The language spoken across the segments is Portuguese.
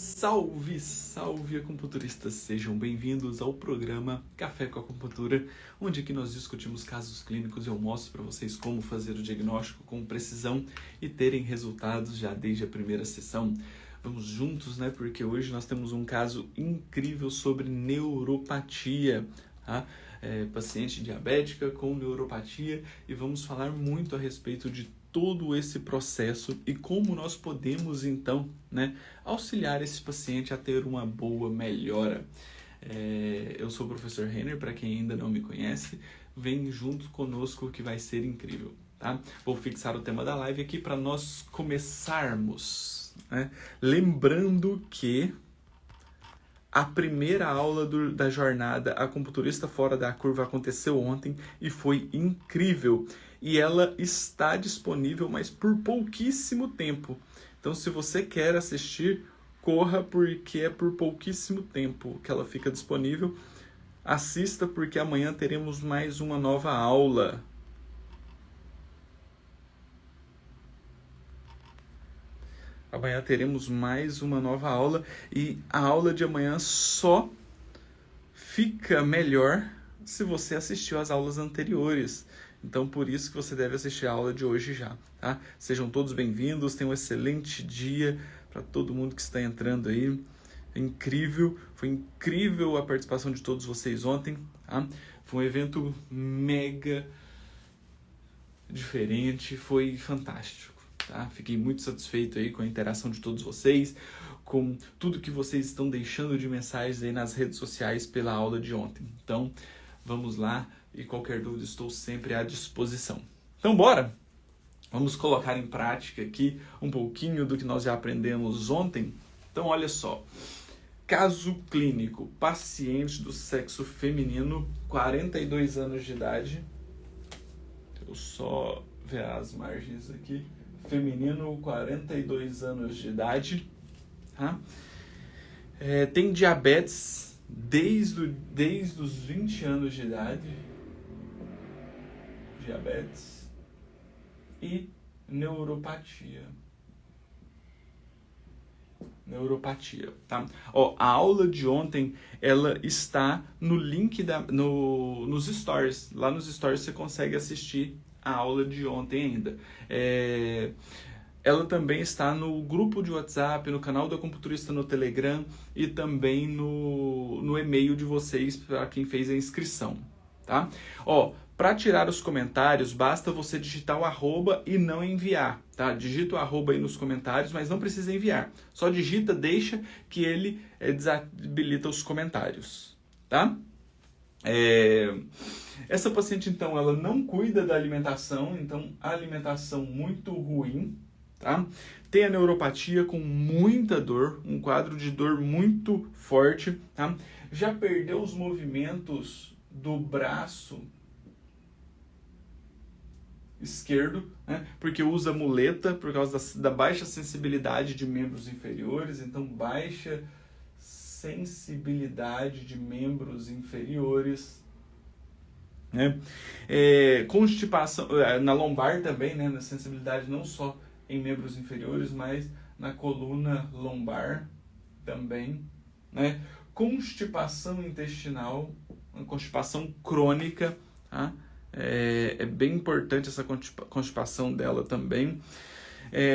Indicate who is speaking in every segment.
Speaker 1: Salve, salve acupunturistas! Sejam bem-vindos ao programa Café com Acupuntura, onde aqui nós discutimos casos clínicos e eu mostro para vocês como fazer o diagnóstico com precisão e terem resultados já desde a primeira sessão. Vamos juntos, né? Porque hoje nós temos um caso incrível sobre neuropatia, tá? Paciente diabética com neuropatia, e vamos falar muito a respeito de todo esse processo e como nós podemos, então, né, auxiliar esse paciente a ter uma boa melhora. Eu sou o professor Renner, para quem ainda não me conhece, vem junto conosco que vai ser incrível, tá? Vou fixar o tema da live aqui para nós começarmos, né? Lembrando que a primeira aula da jornada Acupunturista Fora da Curva aconteceu ontem e foi incrível. E ela está disponível, mas por pouquíssimo tempo. Então, se você quer assistir, corra, porque é por pouquíssimo tempo que ela fica disponível. Assista, porque amanhã teremos mais uma nova aula. Amanhã teremos mais uma nova aula e a aula de amanhã só fica melhor se você assistiu às aulas anteriores. Então, por isso que você deve assistir a aula de hoje já, tá? Sejam todos bem-vindos, tenham um excelente dia para todo mundo que está entrando aí. É incrível, foi incrível a participação de todos vocês ontem, tá? Foi um evento mega diferente, foi fantástico, tá? Fiquei muito satisfeito aí com a interação de todos vocês, com tudo que vocês estão deixando de mensagens aí nas redes sociais pela aula de ontem. Então, vamos lá. E qualquer dúvida, estou sempre à disposição. Então, bora! Vamos colocar em prática aqui um pouquinho do que nós já aprendemos ontem. Então, olha só. Caso clínico, paciente do sexo feminino, 42 anos de idade. Eu só ver as margens aqui. Feminino, 42 anos de idade. Tá? Tem diabetes desde os 20 anos de idade. Diabetes e neuropatia. Tá? Ó, a aula de ontem, ela está no link nos stories. Lá nos stories você consegue assistir a aula de ontem ainda. Ela também está no grupo de WhatsApp, no canal do Acupunturista no Telegram e também no e-mail de vocês para quem fez a inscrição, tá? Ó, para tirar os comentários, basta você digitar o arroba e não enviar, tá? Digita o arroba aí nos comentários, mas não precisa enviar. Só digita, deixa que ele desabilita os comentários, tá? Essa paciente, então, ela não cuida da alimentação, então a alimentação muito ruim, tá? Tem a neuropatia com muita dor, um quadro de dor muito forte, tá? Já perdeu os movimentos do braço esquerdo, né? Porque usa muleta por causa da baixa sensibilidade de membros inferiores, então baixa sensibilidade de membros inferiores, né? Constipação na lombar também, né? Na sensibilidade não só em membros inferiores, mas na coluna lombar também, né? Constipação intestinal, uma constipação crônica, tá? É bem importante essa constipação dela também.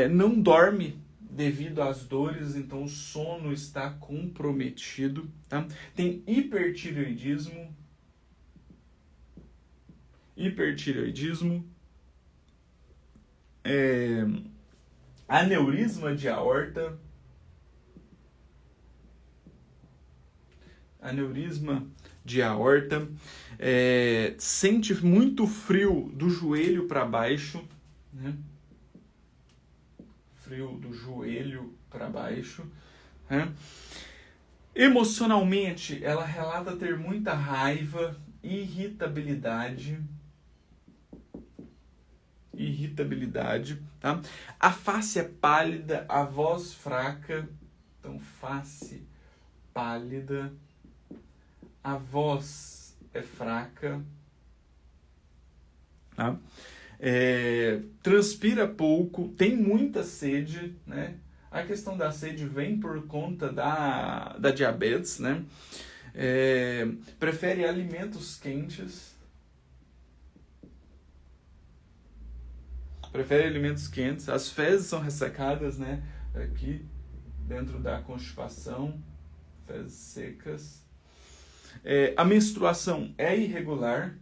Speaker 1: Não dorme devido às dores, então o sono está comprometido, tá? Tem hipertireoidismo, aneurisma de aorta, sente muito frio do joelho para baixo, né? Né? Emocionalmente, ela relata ter muita raiva, irritabilidade, tá? A face é pálida, a voz fraca, então face pálida, a voz é fraca, tá? Transpira pouco, tem muita sede, né? A questão da sede vem por conta da diabetes, né? Prefere alimentos quentes. As fezes são ressecadas, né? Aqui dentro da constipação, fezes secas. A menstruação é irregular.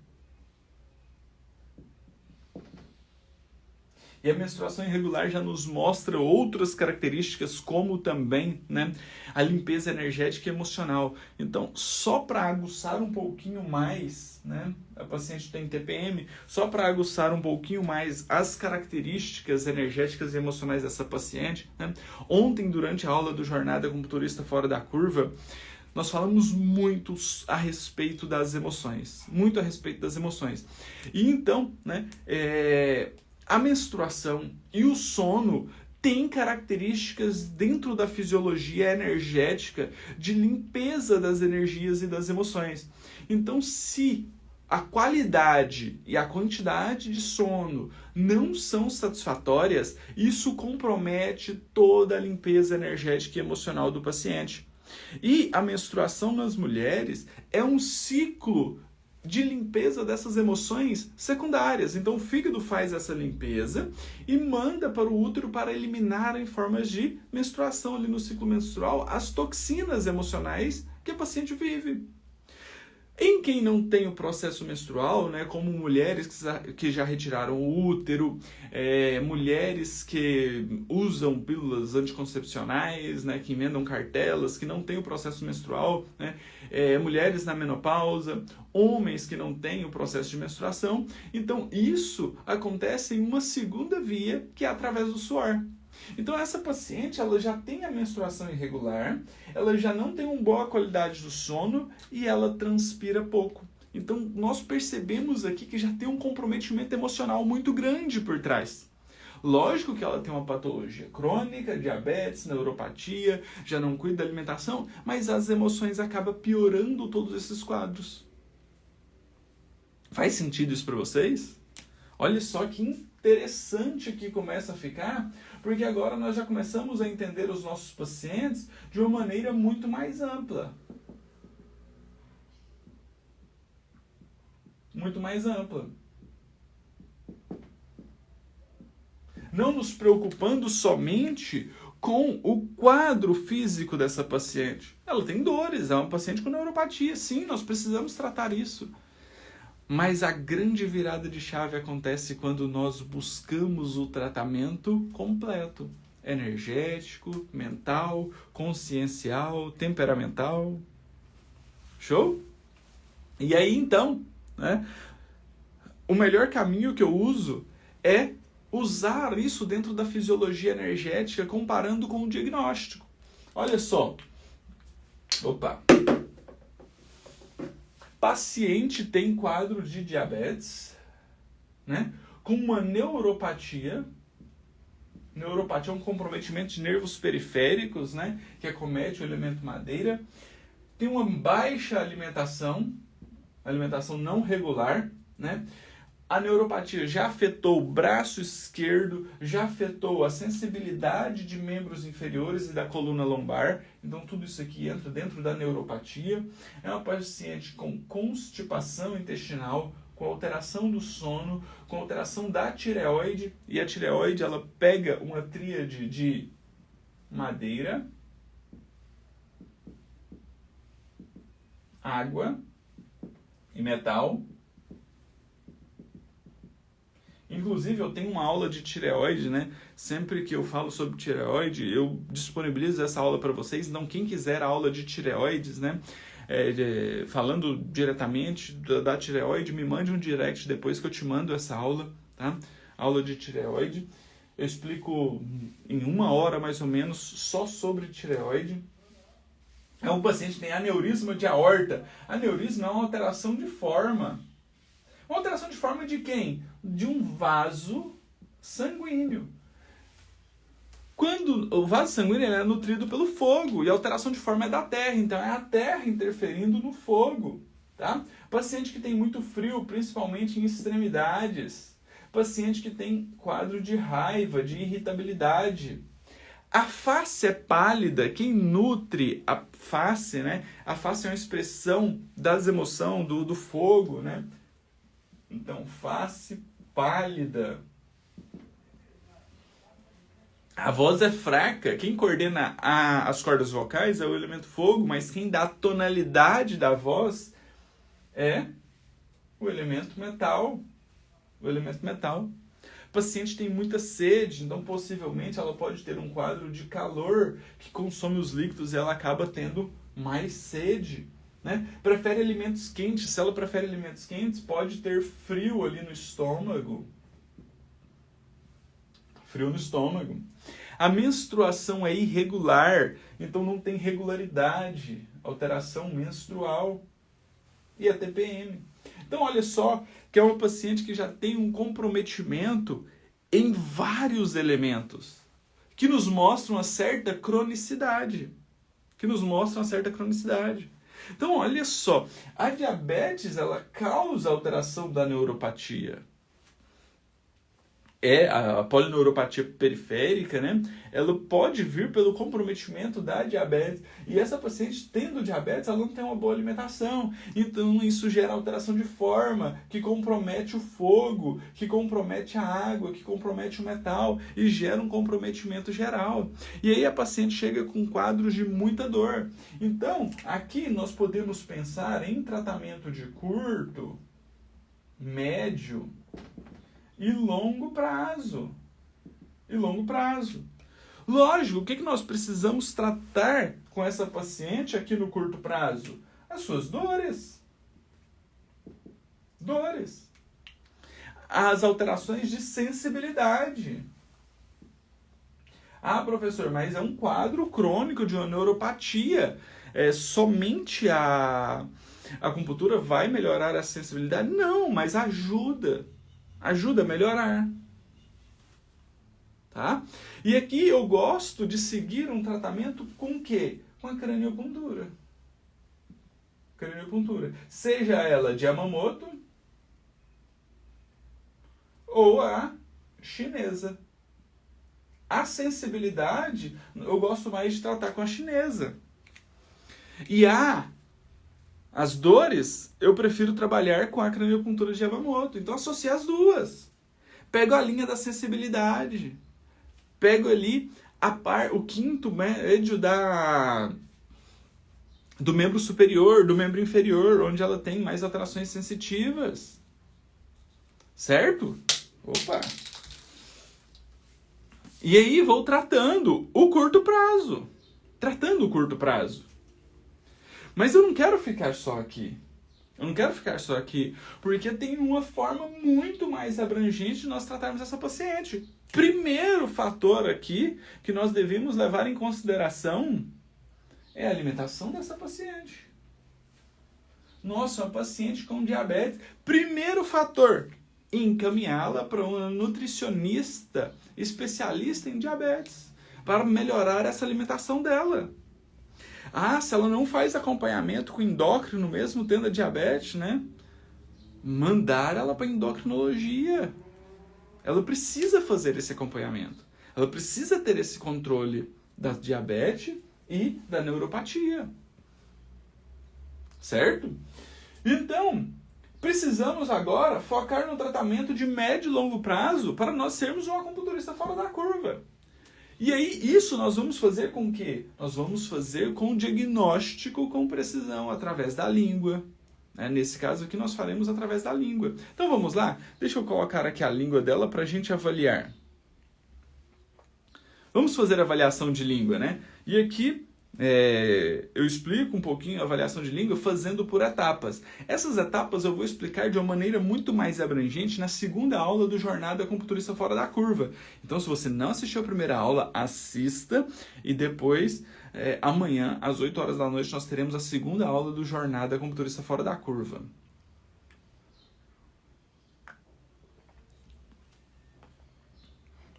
Speaker 1: E a menstruação irregular já nos mostra outras características, como também, né, a limpeza energética e emocional. Então, só para aguçar um pouquinho mais, né, a paciente tem TPM, só para aguçar um pouquinho mais as características energéticas e emocionais dessa paciente, né, ontem, durante a aula do Jornada Acupunturista Fora da Curva, nós falamos muito a respeito das emoções. E então, né, a menstruação e o sono têm características dentro da fisiologia energética de limpeza das energias e das emoções. Então, se a qualidade e a quantidade de sono não são satisfatórias, isso compromete toda a limpeza energética e emocional do paciente. E a menstruação nas mulheres é um ciclo de limpeza dessas emoções secundárias. Então o fígado faz essa limpeza e manda para o útero para eliminar em formas de menstruação ali no ciclo menstrual as toxinas emocionais que a paciente vive. Em quem não tem o processo menstrual, né, como mulheres que já retiraram o útero, mulheres que usam pílulas anticoncepcionais, né, que emendam cartelas, que não têm o processo menstrual, né, mulheres na menopausa, homens que não têm o processo de menstruação. Então isso acontece em uma segunda via, que é através do suor. Então essa paciente, ela já tem a menstruação irregular, ela já não tem uma boa qualidade do sono e ela transpira pouco. Então nós percebemos aqui que já tem um comprometimento emocional muito grande por trás. Lógico que ela tem uma patologia crônica, diabetes, neuropatia, já não cuida da alimentação, mas as emoções acabam piorando todos esses quadros. Faz sentido isso para vocês? Olha só que interessante que começa a ficar, porque agora nós já começamos a entender os nossos pacientes de uma maneira muito mais ampla. Muito mais ampla. Não nos preocupando somente com o quadro físico dessa paciente. Ela tem dores, é uma paciente com neuropatia. Sim, nós precisamos tratar isso. Mas a grande virada de chave acontece quando nós buscamos o tratamento completo. Energético, mental, consciencial, temperamental. Show? E aí então, né, o melhor caminho que eu uso é usar isso dentro da fisiologia energética comparando com o diagnóstico. Olha só. Opa! Paciente tem quadro de diabetes, né, com uma neuropatia. Neuropatia é um comprometimento de nervos periféricos, né, que acomete o elemento madeira. Tem uma baixa alimentação não regular, né? A neuropatia já afetou o braço esquerdo, já afetou a sensibilidade de membros inferiores e da coluna lombar. Então tudo isso aqui entra dentro da neuropatia. É uma paciente com constipação intestinal, com alteração do sono, com alteração da tireoide. E a tireoide, ela pega uma tríade de madeira, água e metal. Inclusive, eu tenho uma aula de tireoide, né? Sempre que eu falo sobre tireoide, eu disponibilizo essa aula para vocês. Então, quem quiser a aula de tireoides, né? Falando diretamente da tireoide, me mande um direct depois que eu te mando essa aula, tá? Aula de tireoide. Eu explico em 1 hora, mais ou menos, só sobre tireoide. Um paciente tem aneurisma de aorta. Aneurisma é uma alteração de forma. Uma alteração de forma de quem? De um vaso sanguíneo. Quando o vaso sanguíneo é nutrido pelo fogo, e a alteração de forma é da terra, então é a terra interferindo no fogo. Tá? Paciente que tem muito frio, principalmente em extremidades. Paciente que tem quadro de raiva, de irritabilidade. A face é pálida, quem nutre a face, né? A face é uma expressão das emoções, do fogo, né? Então, face pálida. A voz é fraca, quem coordena as cordas vocais é o elemento fogo, mas quem dá a tonalidade da voz é o elemento metal. O elemento metal. O paciente tem muita sede, então possivelmente ela pode ter um quadro de calor que consome os líquidos e ela acaba tendo mais sede, né? Prefere alimentos quentes. Se ela prefere alimentos quentes, pode ter frio ali no estômago. Frio no estômago. A menstruação é irregular, então não tem regularidade, alteração menstrual. E a TPM. Então, olha só, que é uma paciente que já tem um comprometimento em vários elementos, que nos mostram uma certa cronicidade. Então, olha só, a diabetes, ela causa alteração da neuropatia. A polineuropatia periférica, né? Ela pode vir pelo comprometimento da diabetes. E essa paciente, tendo diabetes, ela não tem uma boa alimentação. Então, isso gera alteração de forma, que compromete o fogo, que compromete a água, que compromete o metal e gera um comprometimento geral. E aí a paciente chega com quadros de muita dor. Então, aqui nós podemos pensar em tratamento de curto, médio e longo prazo. Lógico, o que nós precisamos tratar com essa paciente aqui no curto prazo? As suas dores. As alterações de sensibilidade. Ah, professor, mas é um quadro crônico de uma neuropatia. Somente a acupuntura vai melhorar a sensibilidade? Não, mas ajuda a melhorar. Tá? E aqui eu gosto de seguir um tratamento com o quê? Com a craniopuntura. Seja ela de Yamamoto ou a chinesa. A sensibilidade, eu gosto mais de tratar com a chinesa. E as dores, eu prefiro trabalhar com a craniopuntura de Yamamoto. Então, associo as duas. Pego a linha da sensibilidade. Pego ali o quinto médio do membro superior, do membro inferior, onde ela tem mais alterações sensitivas. Certo? Opa! E aí, vou tratando o curto prazo. Mas eu não quero ficar só aqui. Porque tem uma forma muito mais abrangente de nós tratarmos essa paciente. Primeiro fator aqui que nós devemos levar em consideração é a alimentação dessa paciente. Nossa, uma paciente com diabetes. Primeiro fator, encaminhá-la para uma nutricionista especialista em diabetes para melhorar essa alimentação dela. Se ela não faz acompanhamento com endócrino mesmo tendo a diabetes, né? Mandar ela para endocrinologia. Ela precisa fazer esse acompanhamento. Ela precisa ter esse controle da diabetes e da neuropatia. Certo? Então, precisamos agora focar no tratamento de médio e longo prazo para nós sermos um acupunturista fora da curva. E aí, isso nós vamos fazer com o quê? Nós vamos fazer com diagnóstico com precisão, através da língua. Nesse caso aqui, nós faremos através da língua. Então, vamos lá? Deixa eu colocar aqui a língua dela para a gente avaliar. Vamos fazer a avaliação de língua, né? E aqui, eu explico um pouquinho a avaliação de língua fazendo por etapas. Essas etapas eu vou explicar de uma maneira muito mais abrangente na segunda aula do Jornada Acupunturista Fora da Curva. Então, se você não assistiu a primeira aula, assista e depois, amanhã, às 8 horas da noite, nós teremos a segunda aula do Jornada Acupunturista Fora da Curva.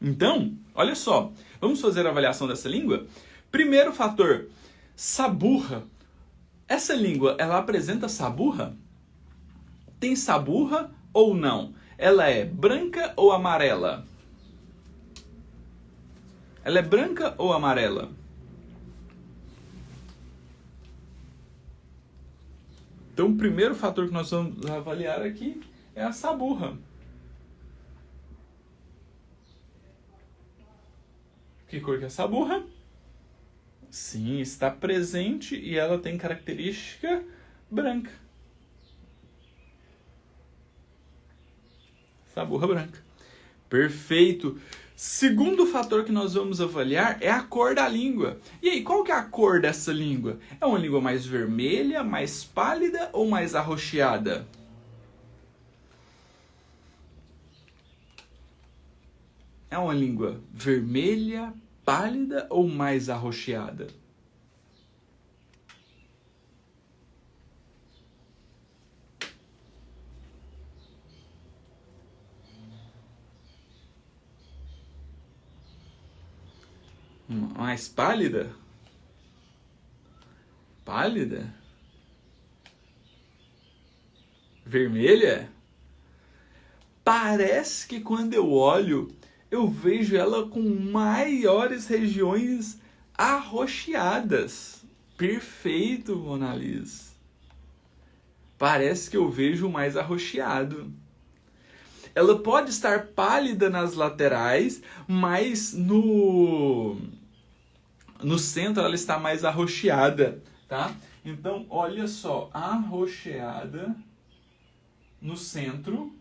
Speaker 1: Então, olha só, vamos fazer a avaliação dessa língua? Primeiro fator, saburra. Essa língua, ela apresenta saburra? Tem saburra ou não? Ela é branca ou amarela? Ela é branca ou amarela? Então, o primeiro fator que nós vamos avaliar aqui é a saburra. Que cor que é a saburra? Sim, está presente e ela tem característica branca. Saburra branca. Perfeito. Segundo fator que nós vamos avaliar é a cor da língua. E aí, qual que é a cor dessa língua? É uma língua mais vermelha, mais pálida ou mais arroxeada? É uma língua vermelha, pálida ou mais arroxeada? Mais pálida? Pálida? Vermelha? Parece que quando eu olho, eu vejo ela com maiores regiões arroxeadas. Perfeito, Mona Lisa. Parece que eu vejo mais arroxeado. Ela pode estar pálida nas laterais, mas no centro ela está mais arroxeada, tá? Então, olha só, arroxeada no centro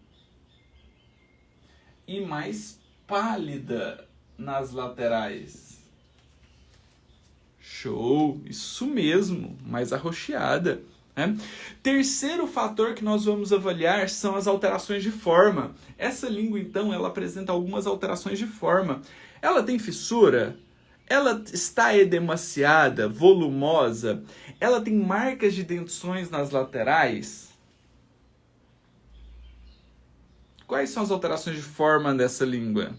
Speaker 1: e mais pálida nas laterais. Show! Isso mesmo, mais arroxeada. Né? Terceiro fator que nós vamos avaliar são as alterações de forma. Essa língua, então, ela apresenta algumas alterações de forma. Ela tem fissura? Ela está edemaciada, volumosa? Ela tem marcas de dentições nas laterais? Quais são as alterações de forma dessa língua?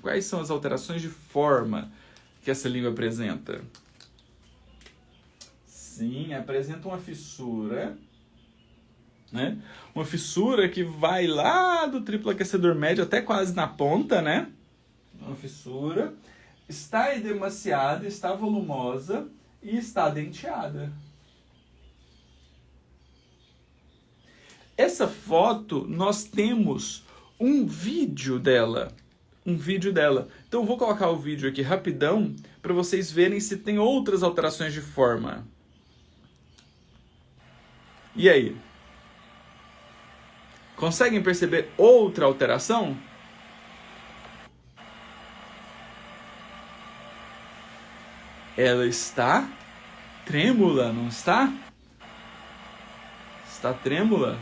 Speaker 1: Quais são as alterações de forma que essa língua apresenta? Sim, apresenta uma fissura, né? Uma fissura que vai lá do triplo aquecedor médio até quase na ponta, né? Uma fissura. Está edemaciada, está volumosa e está denteada. Essa foto, nós temos um vídeo dela. Então eu vou colocar o vídeo aqui rapidão para vocês verem se tem outras alterações de forma. E aí? Conseguem perceber outra alteração? Ela está trêmula, não está? Está trêmula.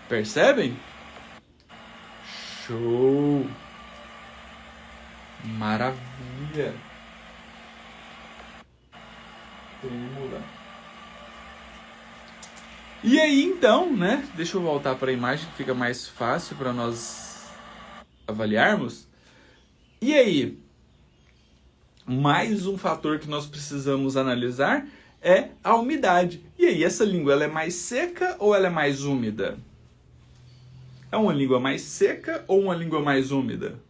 Speaker 1: Percebem? Show! Maravilha! Trêmula. E aí, então, né? Deixa eu voltar para a imagem que fica mais fácil para nós avaliarmos. E aí? Mais um fator que nós precisamos analisar é a umidade. E aí, essa língua, ela é mais seca ou ela é mais úmida? É uma língua mais seca ou uma língua mais úmida?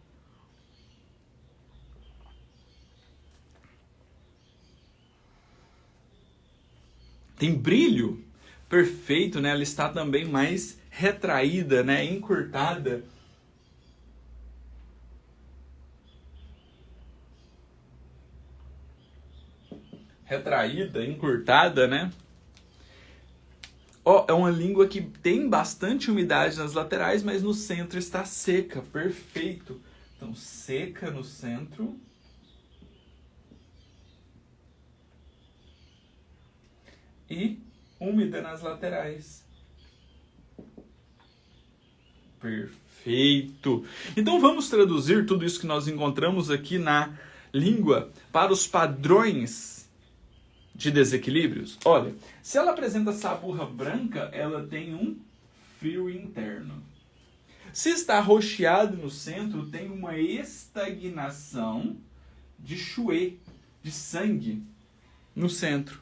Speaker 1: Tem brilho? Perfeito, né? Ela está também mais retraída, né? Encurtada. Retraída, encurtada, né? É uma língua que tem bastante umidade nas laterais, mas no centro está seca. Perfeito. Então, seca no centro. E úmida nas laterais. Perfeito. Então, vamos traduzir tudo isso que nós encontramos aqui na língua para os padrões de desequilíbrios. Olha, se ela apresenta saburra branca, ela tem um frio interno. Se está arroxeado no centro, tem uma estagnação de chuê, de sangue, no centro.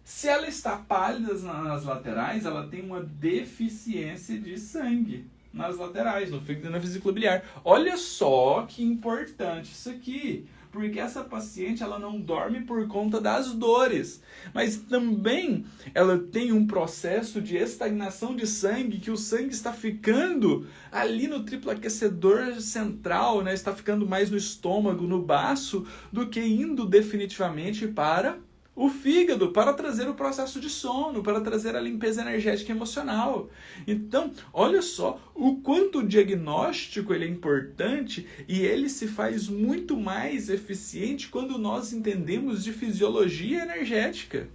Speaker 1: Se ela está pálida nas laterais, ela tem uma deficiência de sangue nas laterais, no fígado e na vesícula biliar. Olha só que importante isso aqui, porque essa paciente ela não dorme por conta das dores, mas também ela tem um processo de estagnação de sangue, que o sangue está ficando ali no triplo aquecedor central, né? Está ficando mais no estômago, no baço, do que indo definitivamente para o fígado, para trazer o processo de sono, para trazer a limpeza energética e emocional. Então, olha só o quanto o diagnóstico ele é importante, e ele se faz muito mais eficiente quando nós entendemos de fisiologia energética.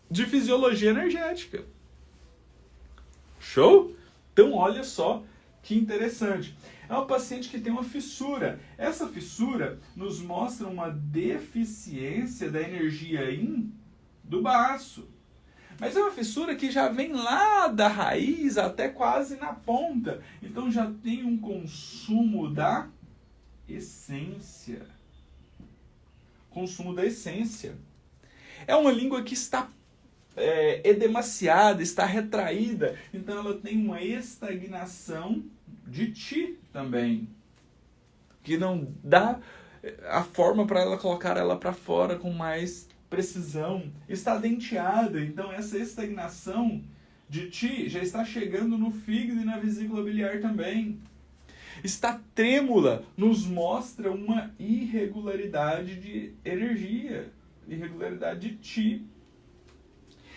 Speaker 1: De fisiologia energética. Show? Então, olha só que interessante. É uma paciente que tem uma fissura. Essa fissura nos mostra uma deficiência da energia yin do baço. Mas é uma fissura que já vem lá da raiz até quase na ponta. Então já tem um consumo da essência. Consumo da essência. É uma língua que está edemaciada, está retraída. Então ela tem uma estagnação de ti também, que não dá a forma para ela colocar ela para fora com mais precisão. Está denteada, então essa estagnação de ti já está chegando no fígado e na vesícula biliar também. Está trêmula, nos mostra uma irregularidade de energia, irregularidade de ti.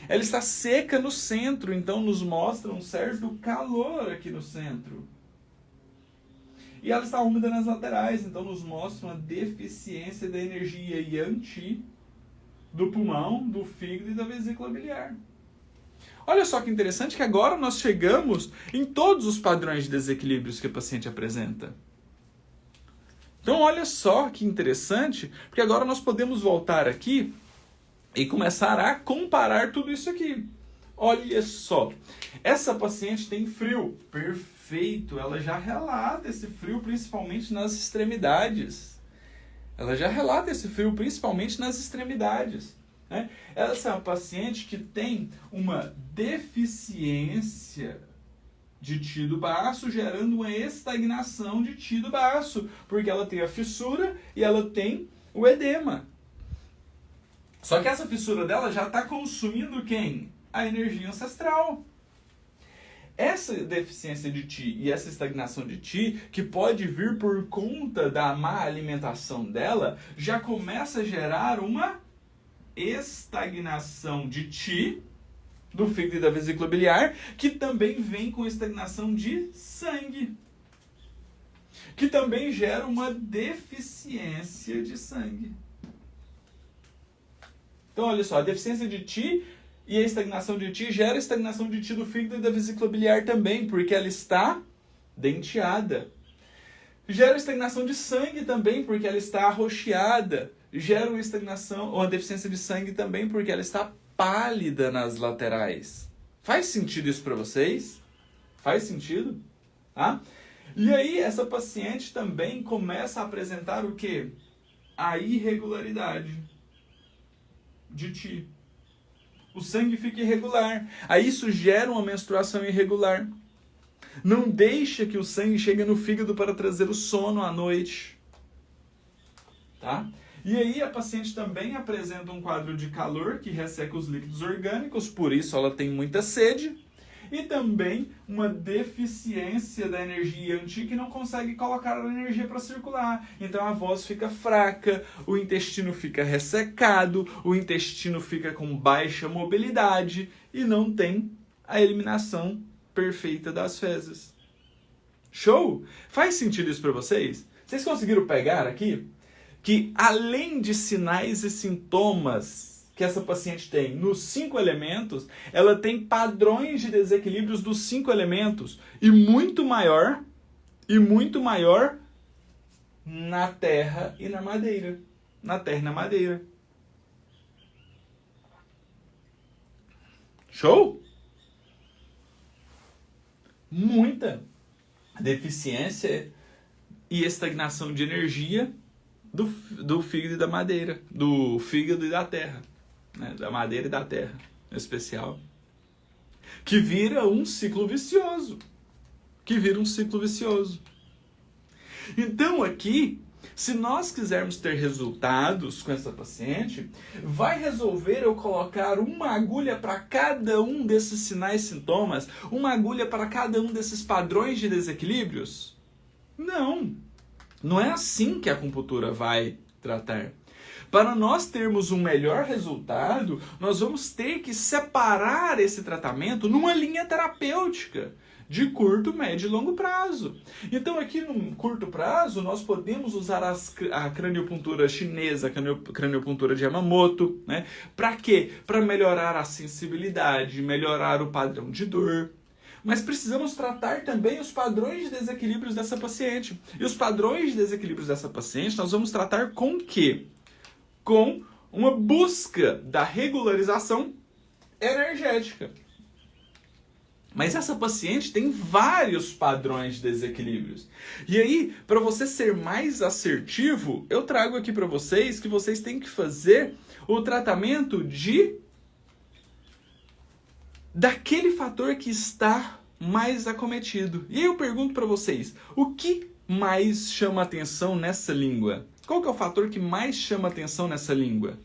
Speaker 1: Ela está seca no centro, então nos mostra um certo calor aqui no centro. E ela está úmida nas laterais, então nos mostra uma deficiência da energia yang-chi do pulmão, do fígado e da vesícula biliar. Olha só que interessante que agora nós chegamos em todos os padrões de desequilíbrios que a paciente apresenta. Então olha só que interessante, porque agora nós podemos voltar aqui e começar a comparar tudo isso aqui. Olha só, essa paciente tem frio, perfeito, ela já relata esse frio principalmente nas extremidades. Ela já relata esse frio principalmente nas extremidades. Né? Essa é uma paciente que tem uma deficiência de ti do baço, gerando uma estagnação de ti do baço, porque ela tem a fissura e ela tem o edema. Só que essa fissura dela já está consumindo quem? A energia ancestral. Essa deficiência de ti e essa estagnação de ti, que pode vir por conta da má alimentação dela, já começa a gerar uma estagnação de ti, do fígado e da vesícula biliar, que também vem com estagnação de sangue, que também gera uma deficiência de sangue. Então, olha só, a deficiência de ti e a estagnação de ti gera a estagnação de ti do fígado e da vesícula biliar também, porque ela está denteada. Gera estagnação de sangue também, porque ela está arroxeada. Gera uma estagnação ou uma deficiência de sangue também, porque ela está pálida nas laterais. Faz sentido isso para vocês? Faz sentido? Tá? E aí, essa paciente também começa a apresentar o quê? A irregularidade de ti. O sangue fica irregular. Aí isso gera uma menstruação irregular. Não deixa que o sangue chegue no fígado para trazer o sono à noite. Tá? E aí a paciente também apresenta um quadro de calor que resseca os líquidos orgânicos, por isso ela tem muita sede. E também uma deficiência da energia yang que não consegue colocar a energia para circular. Então a voz fica fraca, o intestino fica ressecado, o intestino fica com baixa mobilidade e não tem a eliminação perfeita das fezes. Show? Faz sentido isso para vocês? Vocês conseguiram pegar aqui que além de sinais e sintomas que essa paciente tem nos 5 elementos, ela tem padrões de desequilíbrios dos 5 elementos e muito maior na terra e na madeira. Na terra e na madeira. Show? Muita deficiência e estagnação de energia do fígado e da madeira, do fígado e da terra. né, da madeira e da terra, em especial, que vira um ciclo vicioso. Então aqui, se nós quisermos ter resultados com essa paciente, vai resolver eu colocar uma agulha para cada um desses sinais e sintomas? Uma agulha para cada um desses padrões de desequilíbrios? Não é assim que a acupuntura vai tratar. Para nós termos um melhor resultado, nós vamos ter que separar esse tratamento numa linha terapêutica de curto, médio e longo prazo. Então aqui no curto prazo nós podemos usar a craniopuntura chinesa, a craniopuntura de Yamamoto, né? Para quê? Para melhorar a sensibilidade, melhorar o padrão de dor. Mas precisamos tratar também os padrões de desequilíbrios dessa paciente. E os padrões de desequilíbrios dessa paciente nós vamos tratar com o quê? Com uma busca da regularização energética. Mas essa paciente tem vários padrões de desequilíbrios. E aí, para você ser mais assertivo, eu trago aqui para vocês que vocês têm que fazer o tratamento daquele fator que está mais acometido. E aí eu pergunto para vocês, o que mais chama atenção nessa língua? Qual que é o fator que mais chama atenção nessa língua?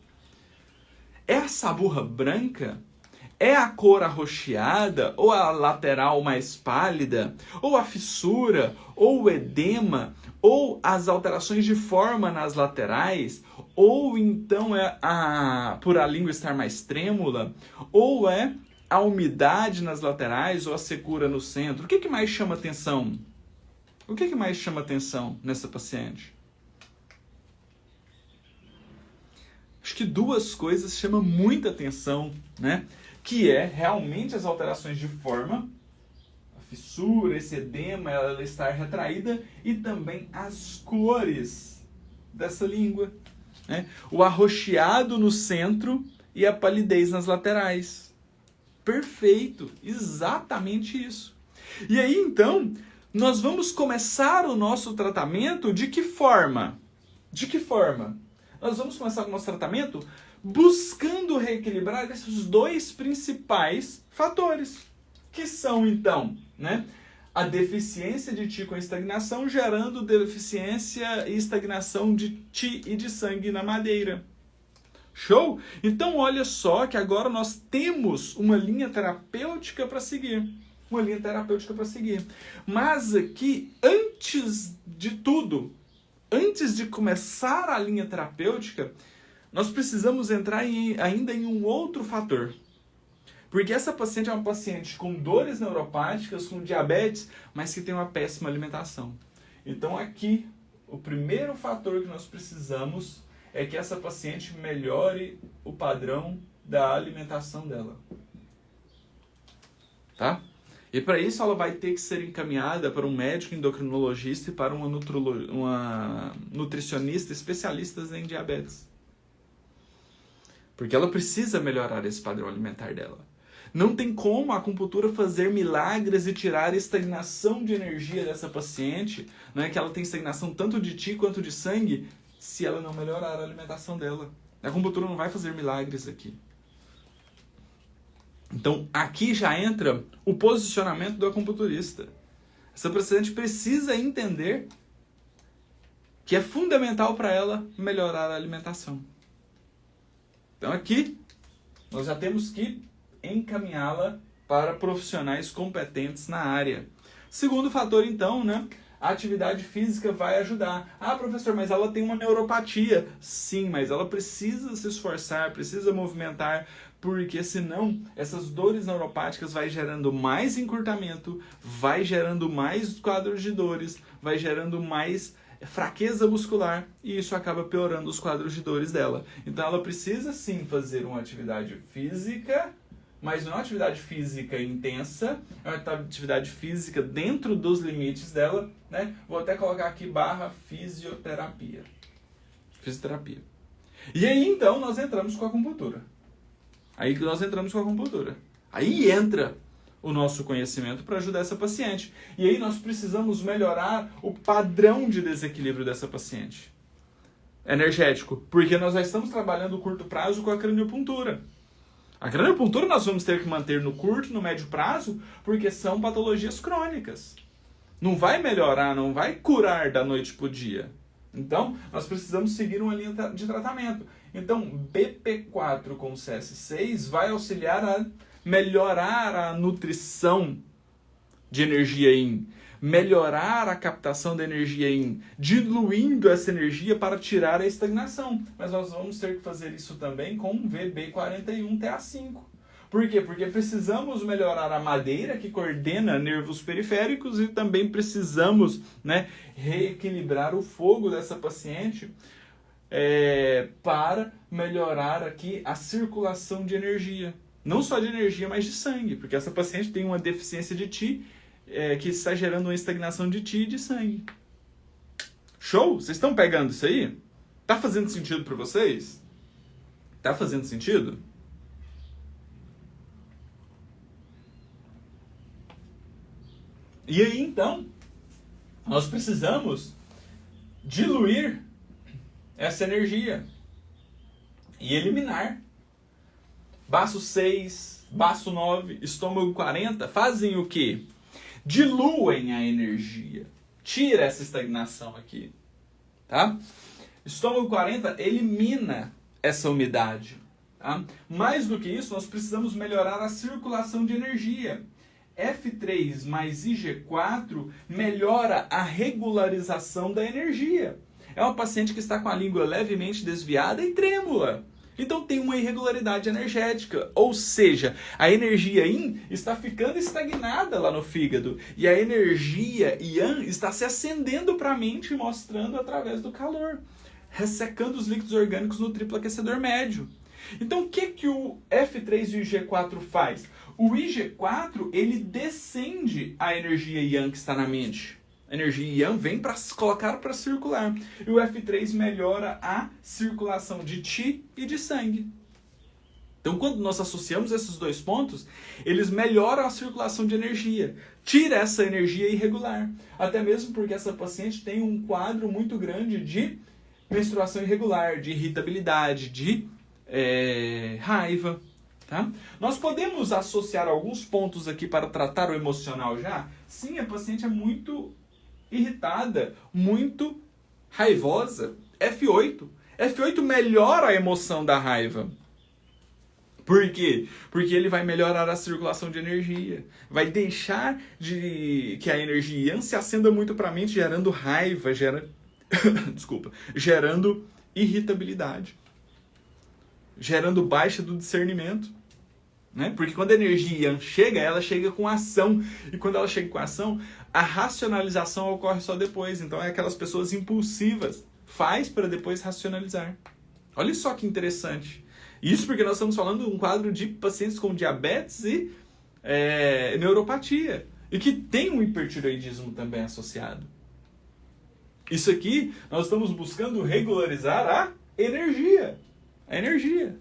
Speaker 1: É a saburra branca? É a cor arroxeada, ou a lateral mais pálida, ou a fissura, ou o edema, ou as alterações de forma nas laterais, ou então por a língua estar mais trêmula, ou é a umidade nas laterais, ou a secura no centro? O que mais chama atenção? O que mais chama atenção nessa paciente? Acho que duas coisas chamam muita atenção, né? Que é realmente as alterações de forma, a fissura, esse edema, ela estar retraída, e também as cores dessa língua, né? O arroxeado no centro e a palidez nas laterais. Perfeito, exatamente isso. E aí então, nós vamos começar o nosso tratamento de que forma? Nós vamos começar o nosso tratamento buscando reequilibrar esses dois principais fatores, que são então, né, a deficiência de Qi com a estagnação, gerando deficiência e estagnação de Qi e de sangue na madeira. Show? Então olha só que agora nós temos uma linha terapêutica para seguir. Mas aqui, antes de tudo, antes de começar a linha terapêutica, nós precisamos entrar ainda em um outro fator. Porque essa paciente é uma paciente com dores neuropáticas, com diabetes, mas que tem uma péssima alimentação. Então aqui, o primeiro fator que nós precisamos é que essa paciente melhore o padrão da alimentação dela. Tá? E para isso ela vai ter que ser encaminhada para um médico endocrinologista e para uma nutricionista especialista em diabetes. Porque ela precisa melhorar esse padrão alimentar dela. Não tem como a acupuntura fazer milagres e tirar a estagnação de energia dessa paciente, né, que ela tem estagnação tanto de Qi quanto de sangue, se ela não melhorar a alimentação dela. A acupuntura não vai fazer milagres aqui. Então, aqui já entra o posicionamento do acupunturista. Essa paciente precisa entender que é fundamental para ela melhorar a alimentação. Então, aqui, nós já temos que encaminhá-la para profissionais competentes na área. Segundo fator, então, né? A atividade física vai ajudar. Ah, professor, mas ela tem uma neuropatia. Sim, mas ela precisa se esforçar, precisa movimentar, porque senão essas dores neuropáticas vai gerando mais encurtamento, vai gerando mais quadros de dores, vai gerando mais fraqueza muscular, e isso acaba piorando os quadros de dores dela. Então ela precisa sim fazer uma atividade física, mas não é uma atividade física intensa, é uma atividade física dentro dos limites dela, né? Vou até colocar aqui /fisioterapia. Fisioterapia. E aí então nós entramos com a acupuntura. Aí entra o nosso conhecimento para ajudar essa paciente. E aí nós precisamos melhorar o padrão de desequilíbrio dessa paciente. energético, porque nós já estamos trabalhando curto prazo com a craniopuntura. A craniopuntura nós vamos ter que manter no curto e no médio prazo, porque são patologias crônicas. Não vai melhorar, não vai curar da noite para o dia. Então, nós precisamos seguir uma linha de tratamento. Então, BP4 com CS6 vai auxiliar a melhorar a nutrição de energia yin, melhorar a captação da energia yin, diluindo essa energia para tirar a estagnação. Mas nós vamos ter que fazer isso também com VB41-TA5. Por quê? Porque precisamos melhorar a madeira que coordena nervos periféricos e também precisamos, né, reequilibrar o fogo dessa paciente para melhorar aqui a circulação de energia. Não só de energia, mas de sangue, porque essa paciente tem uma deficiência de Ti que está gerando uma estagnação de Ti e de sangue. Show? Vocês estão pegando isso aí? Tá fazendo sentido para vocês? Tá fazendo sentido? E aí, então, nós precisamos diluir essa energia e eliminar. Baço 6, baço 9, estômago 40 fazem o quê? Diluem a energia. Tira essa estagnação aqui. Tá? Estômago 40 elimina essa umidade. Tá? Mais do que isso, nós precisamos melhorar a circulação de energia. F3 mais IG4 melhora a regularização da energia. É uma paciente que está com a língua levemente desviada e trêmula. Então tem uma irregularidade energética, ou seja, a energia yin está ficando estagnada lá no fígado e a energia yang está se acendendo para a mente, mostrando através do calor, ressecando os líquidos orgânicos no triplo aquecedor médio. Então o que o F3 e o IG4 faz? O IG4 ele descende a energia yang que está na mente. A energia yang vem para colocar para circular. E o F3 melhora a circulação de Qi e de sangue. Então, quando nós associamos esses dois pontos, eles melhoram a circulação de energia. Tira essa energia irregular. Até mesmo porque essa paciente tem um quadro muito grande de menstruação irregular, de irritabilidade, de raiva. Tá? Nós podemos associar alguns pontos aqui para tratar o emocional já? Sim, a paciente é muito irritada, muito raivosa. F8. F8 melhora a emoção da raiva. Por quê? Porque ele vai melhorar a circulação de energia. Vai deixar que a energia yang se acenda muito para a mente, gerando raiva, gerando irritabilidade. Gerando baixa do discernimento. Né? Porque quando a energia yang chega, ela chega com ação. E quando ela chega com ação, a racionalização ocorre só depois. Então é aquelas pessoas impulsivas. Faz para depois racionalizar. Olha só que interessante. Isso porque nós estamos falando de um quadro de pacientes com diabetes e neuropatia. E que tem um hipertireoidismo também associado. Isso aqui, nós estamos buscando regularizar a energia. A energia.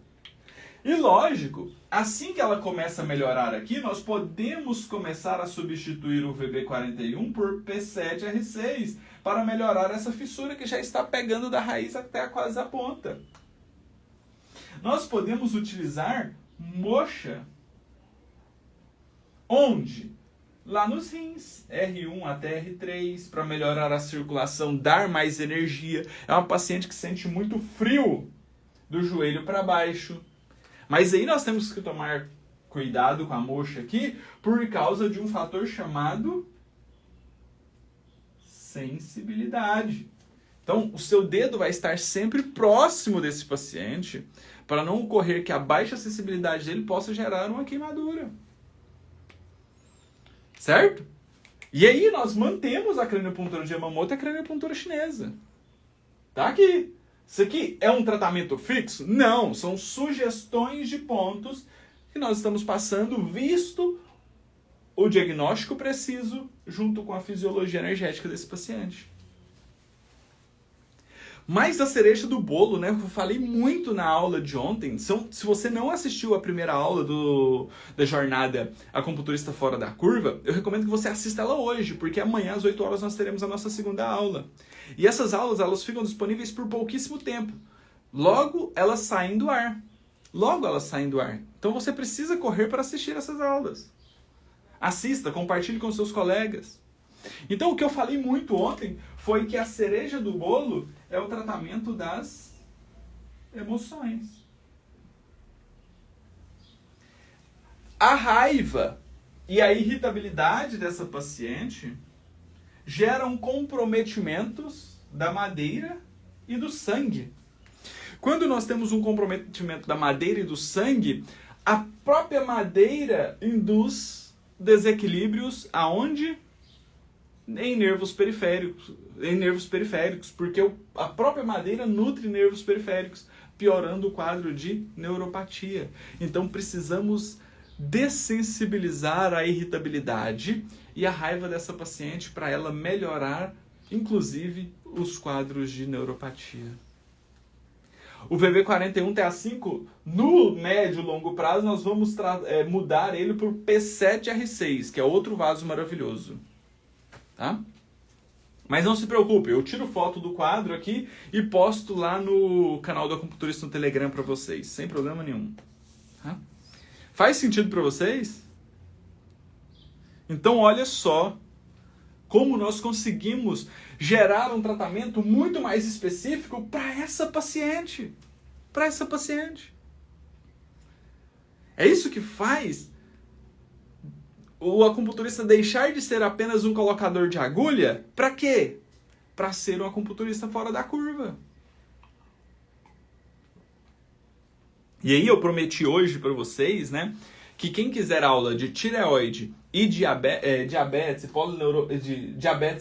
Speaker 1: E lógico, assim que ela começa a melhorar aqui, nós podemos começar a substituir o VB41 por P7R6 para melhorar essa fissura que já está pegando da raiz até quase a ponta. Nós podemos utilizar moxa. Onde? Lá nos rins, R1 até R3, para melhorar a circulação, dar mais energia. É uma paciente que sente muito frio do joelho para baixo. Mas aí nós temos que tomar cuidado com a moxa aqui por causa de um fator chamado sensibilidade. Então, o seu dedo vai estar sempre próximo desse paciente para não ocorrer que a baixa sensibilidade dele possa gerar uma queimadura. Certo? E aí nós mantemos a craniopuntura de Yamamoto e a craniopuntura chinesa. Tá aqui. Isso aqui é um tratamento fixo? Não, são sugestões de pontos que nós estamos passando, visto o diagnóstico preciso junto com a fisiologia energética desse paciente. Mas a cereja do bolo, né? Eu falei muito na aula de ontem. Se você não assistiu a primeira aula da jornada Acupunturista Fora da Curva, eu recomendo que você assista ela hoje, porque amanhã às 8 horas nós teremos a nossa segunda aula. E essas aulas, elas ficam disponíveis por pouquíssimo tempo. Logo, elas saem do ar. Então você precisa correr para assistir essas aulas. Assista, compartilhe com seus colegas. Então o que eu falei muito ontem foi que a cereja do bolo é o tratamento das emoções. A raiva e a irritabilidade dessa paciente geram comprometimentos da madeira e do sangue. Quando nós temos um comprometimento da madeira e do sangue, a própria madeira induz desequilíbrios aonde? Em nervos periféricos, porque a própria madeira nutre nervos periféricos, piorando o quadro de neuropatia. Então precisamos dessensibilizar a irritabilidade e a raiva dessa paciente para ela melhorar, inclusive, os quadros de neuropatia. O VV41-TA5, no médio e longo prazo, nós vamos mudar ele por P7R6, que é outro vaso maravilhoso. Tá? Mas não se preocupe, eu tiro foto do quadro aqui e posto lá no canal do Acupunturista no Telegram para vocês, sem problema nenhum. Tá? Faz sentido para vocês? Então olha só como nós conseguimos gerar um tratamento muito mais específico para essa paciente. É isso que faz o acupunturista deixar de ser apenas um colocador de agulha. Para quê? Para ser um acupunturista fora da curva. E aí eu prometi hoje para vocês, né, que quem quiser aula de tireoide e diabetes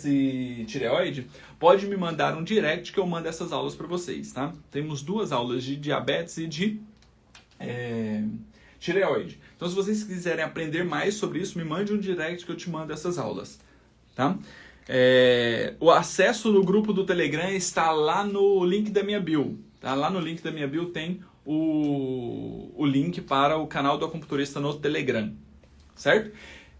Speaker 1: e tireoide, pode me mandar um direct que eu mando essas aulas para vocês, tá? Temos 2 aulas de diabetes e de tireoide. Então, se vocês quiserem aprender mais sobre isso, me mande um direct que eu te mando essas aulas, tá? O acesso no grupo do Telegram está lá no link da minha bio, tá? Lá no link da minha bio tem o link para o canal do Acupunturista no Telegram, certo?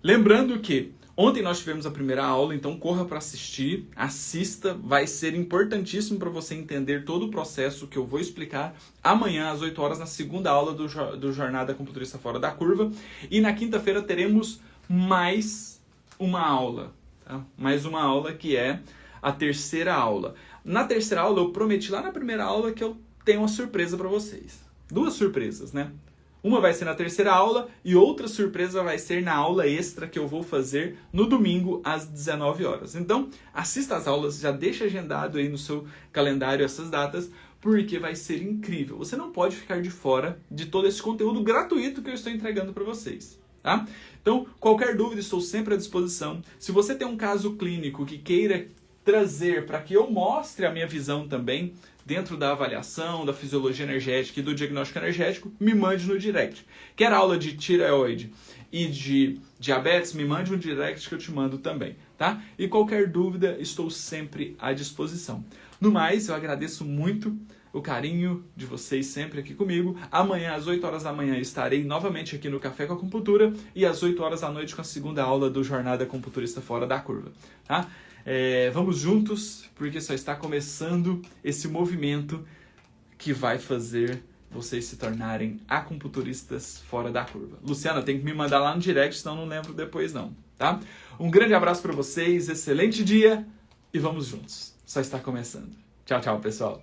Speaker 1: Lembrando que ontem nós tivemos a primeira aula, então corra para assistir, assista, vai ser importantíssimo para você entender todo o processo que eu vou explicar amanhã às 8 horas na segunda aula do Jornada Acupunturista Fora da Curva. E na quinta-feira teremos mais uma aula, tá? Mais uma aula que é a terceira aula. Na terceira aula eu prometi lá na primeira aula que eu tenho uma surpresa para vocês. 2 surpresas, né? Uma vai ser na terceira aula e outra surpresa vai ser na aula extra que eu vou fazer no domingo às 19 horas. Então, assista às aulas, já deixa agendado aí no seu calendário essas datas, porque vai ser incrível. Você não pode ficar de fora de todo esse conteúdo gratuito que eu estou entregando para vocês, tá? Então, qualquer dúvida, estou sempre à disposição. Se você tem um caso clínico que queira trazer para que eu mostre a minha visão também, dentro da avaliação, da fisiologia energética e do diagnóstico energético, me mande no direct. Quer aula de tireoide e de diabetes? Me mande um direct que eu te mando também, tá? E qualquer dúvida, estou sempre à disposição. No mais, eu agradeço muito o carinho de vocês sempre aqui comigo. Amanhã, às 8 horas da manhã, estarei novamente aqui no Café com a Acupuntura e às 8 horas da noite com a segunda aula do Jornada Acupunturista Fora da Curva, tá? Vamos juntos, porque só está começando esse movimento que vai fazer vocês se tornarem acupunturistas fora da curva. Luciana, tem que me mandar lá no direct, senão não lembro depois não, tá? Um grande abraço para vocês, excelente dia e vamos juntos. Só está começando. Tchau, tchau, pessoal.